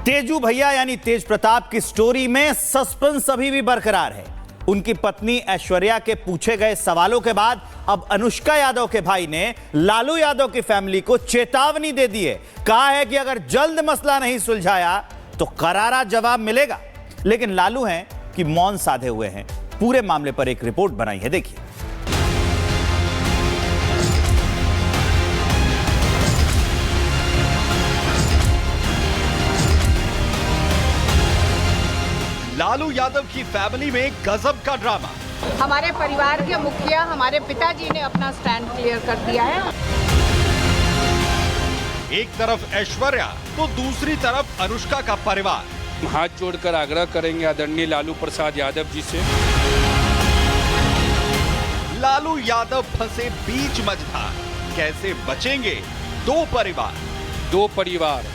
तेजू भैया यानी तेज प्रताप की स्टोरी में सस्पेंस अभी भी बरकरार है। उनकी पत्नी ऐश्वर्या के पूछे गए सवालों के बाद अब अनुष्का यादव के भाई ने लालू यादव की फैमिली को चेतावनी दे दी है। कहा है कि अगर जल्द मसला नहीं सुलझाया तो करारा जवाब मिलेगा। लेकिन लालू हैं कि मौन साधे हुए हैं। पूरे मामले पर एक रिपोर्ट बनाई है, देखिए। लालू यादव की फैमिली में गजब का ड्रामा। हमारे परिवार के मुखिया हमारे पिताजी ने अपना स्टैंड क्लियर कर दिया है। एक तरफ ऐश्वर्या तो दूसरी तरफ अनुष्का का परिवार। हाथ जोड़कर आग्रह करेंगे आदरणीय लालू प्रसाद यादव जी से। लालू यादव फंसे बीच मझधार, कैसे बचेंगे दो परिवार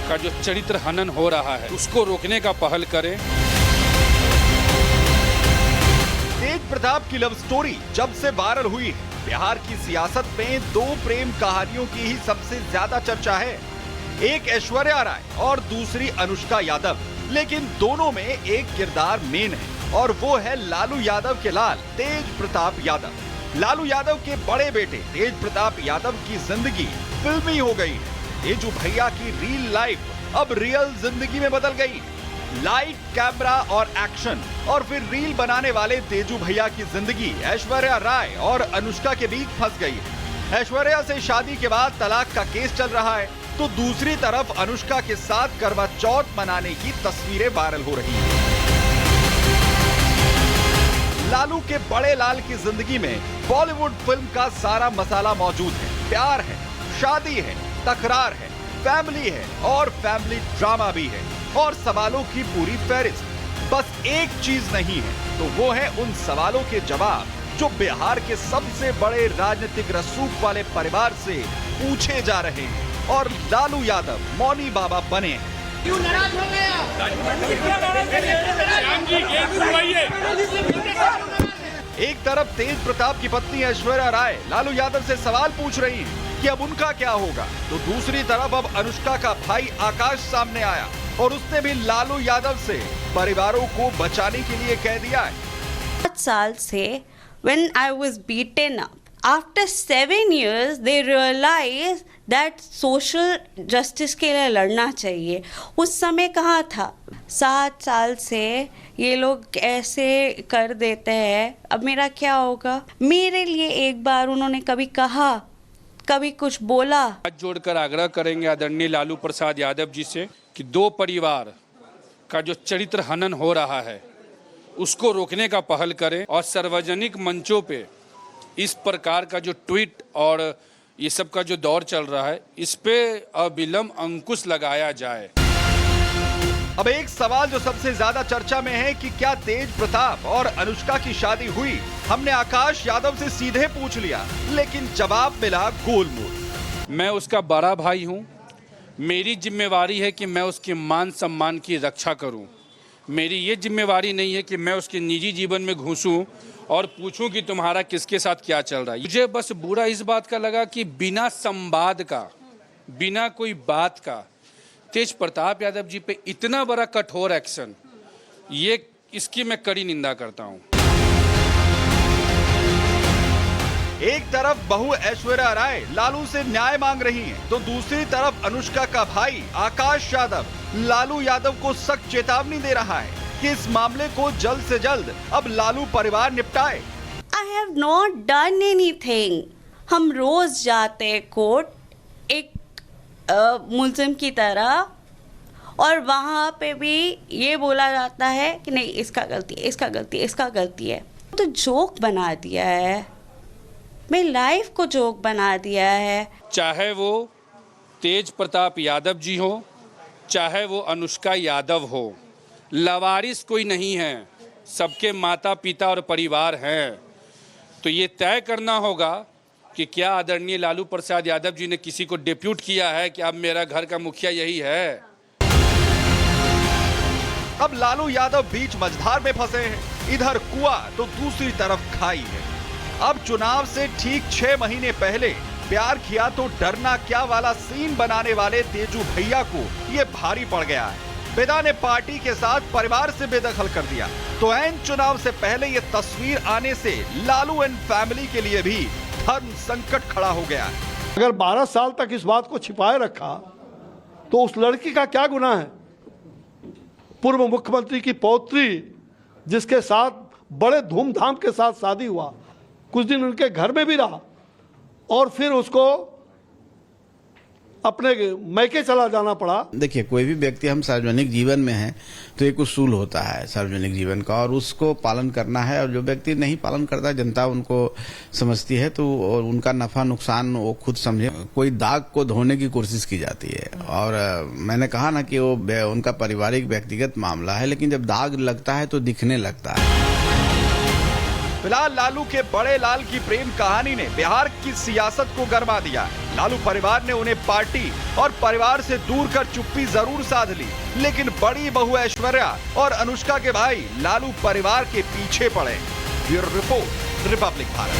का जो चरित्र हनन हो रहा है उसको रोकने का पहल करें। तेज प्रताप की लव स्टोरी जब से वायरल हुई है, बिहार की सियासत में दो प्रेम कहानियों की ही सबसे ज्यादा चर्चा है। एक ऐश्वर्या राय और दूसरी अनुष्का यादव, लेकिन दोनों में एक किरदार मेन है और वो है लालू यादव के लाल तेज प्रताप यादव। लालू यादव के बड़े बेटे तेज प्रताप यादव की जिंदगी फिल्मी हो गई है। तेजू भैया की रियल लाइफ अब रियल जिंदगी में बदल गई। लाइट, कैमरा और एक्शन और फिर रील बनाने वाले तेजू भैया की जिंदगी ऐश्वर्या राय और अनुष्का के बीच फंस गई है। ऐश्वर्या से शादी के बाद तलाक का केस चल रहा है, तो दूसरी तरफ अनुष्का के साथ करवा चौथ मनाने की तस्वीरें वायरल हो रही हैं। लालू के बड़े लाल की जिंदगी में बॉलीवुड फिल्म का सारा मसाला मौजूद है। प्यार है, शादी है, तकरार है, फैमिली है और फैमिली ड्रामा भी है और सवालों की पूरी फहरिस्त। बस एक चीज नहीं है, तो वो है उन सवालों के जवाब जो बिहार के सबसे बड़े राजनीतिक रसूख वाले परिवार से पूछे जा रहे हैं और लालू यादव मौनी बाबा बने हैं। क्यों नाराज हो गया? एक तरफ तेज प्रताप की पत्नी ऐश्वर्या राय लालू यादव से सवाल पूछ रही है कि अब उनका क्या होगा, तो दूसरी तरफ अब अनुष्का का भाई आकाश सामने आया और उसने भी लालू यादव से परिवारों को बचाने के लिए कह दिया है। 7 साल से when I was beaten up, after 7 years they realized that social justice के लिए लड़ना चाहिए। उस समय कहाँ था? 7 साल से ये लोग ऐसे कर देते हैं, अब मेरा क्या होगा? मेरे लिए एक बार उन्होंने कभी कहा, कभी कुछ बोला? हाथ जोड़कर आग्रह करेंगे आदरणीय लालू प्रसाद यादव जी से कि दो परिवार का जो चरित्र हनन हो रहा है उसको रोकने का पहल करें और सार्वजनिक मंचों पे इस प्रकार का जो ट्वीट और ये सब का जो दौर चल रहा है इस पे अविलंब अंकुश लगाया जाए। अब एक सवाल जो सबसे ज्यादा चर्चा में है कि क्या तेज प्रताप और अनुष्का की शादी हुई? हमने आकाश यादव से सीधे पूछ लिया, लेकिन जवाब मिला गोलमोल। मैं उसका बड़ा भाई हूँ, मेरी जिम्मेवारी है कि मैं उसके मान सम्मान की रक्षा करूं। मेरी ये जिम्मेवारी नहीं है कि मैं उसके निजी जीवन में घुसूं और पूछूं कि तुम्हारा किसके साथ क्या चल रहा है। मुझे बस बुरा इस बात का लगा कि बिना संवाद का, बिना कोई बात का तेज प्रताप यादव जी पे इतना बड़ा कठोर एक्शन, ये इसकी मैं कड़ी निंदा करता हूं। एक तरफ बहू ऐश्वर्या राय लालू से न्याय मांग रही हैं, तो दूसरी तरफ अनुष्का का भाई आकाश यादव लालू यादव को सख्त चेतावनी दे रहा है कि इस मामले को जल्द से जल्द अब लालू परिवार निपटाए। I have not done anything। हम रोज जाते हैं कोर्ट एक मुल्जिम की तरह और वहाँ पे भी ये बोला जाता है कि नहीं इसका गलती है, इसका गलती है, इसका गलती है। तो जोक बना दिया है, मेरी लाइफ को जोक बना दिया है। चाहे वो तेज प्रताप यादव जी हो, चाहे वो अनुष्का यादव हो, लवारिस कोई नहीं है, सबके माता पिता और परिवार हैं। तो ये तय करना होगा कि क्या आदरणीय लालू प्रसाद यादव जी ने किसी को डिप्यूट किया है कि अब मेरा घर का मुखिया यही है। अब लालू यादव बीच मझधार में फंसे हैं, इधर कुआं तो दूसरी तरफ खाई है। अब चुनाव से ठीक 6 महीने पहले प्यार किया तो डरना क्या वाला सीन बनाने वाले तेजू भैया को ये भारी पड़ गया है। पिता ने पार्टी के साथ परिवार से बेदखल कर दिया तो ऐन चुनाव से पहले ये तस्वीर आने से लालू एंड फैमिली के लिए भी धर्म संकट खड़ा हो गया है। अगर 12 साल तक इस बात को छिपाए रखा तो उस लड़की का क्या गुनाह है? पूर्व मुख्यमंत्री की पौत्री जिसके साथ बड़े धूमधाम के साथ शादी हुआ, कुछ दिन उनके घर में भी रहा और फिर उसको अपने मैके चला जाना पड़ा। देखिए, कोई भी व्यक्ति, हम सार्वजनिक जीवन में हैं तो एक उसूल होता है सार्वजनिक जीवन का और उसको पालन करना है। और जो व्यक्ति नहीं पालन करता, जनता उनको समझती है तो उनका नफा नुकसान वो खुद समझे। कोई दाग को धोने की कोशिश की जाती है और मैंने कहा ना कि वो उनका पारिवारिक व्यक्तिगत मामला है, लेकिन जब दाग लगता है तो दिखने लगता है। फिलहाल लालू के बड़े लाल की प्रेम कहानी ने बिहार की सियासत को गरमा दिया है। लालू परिवार ने उन्हें पार्टी और परिवार से दूर कर चुप्पी जरूर साध ली, लेकिन बड़ी बहू ऐश्वर्या और अनुष्का के भाई लालू परिवार के पीछे पड़े। Bureau report, Republic Bharat.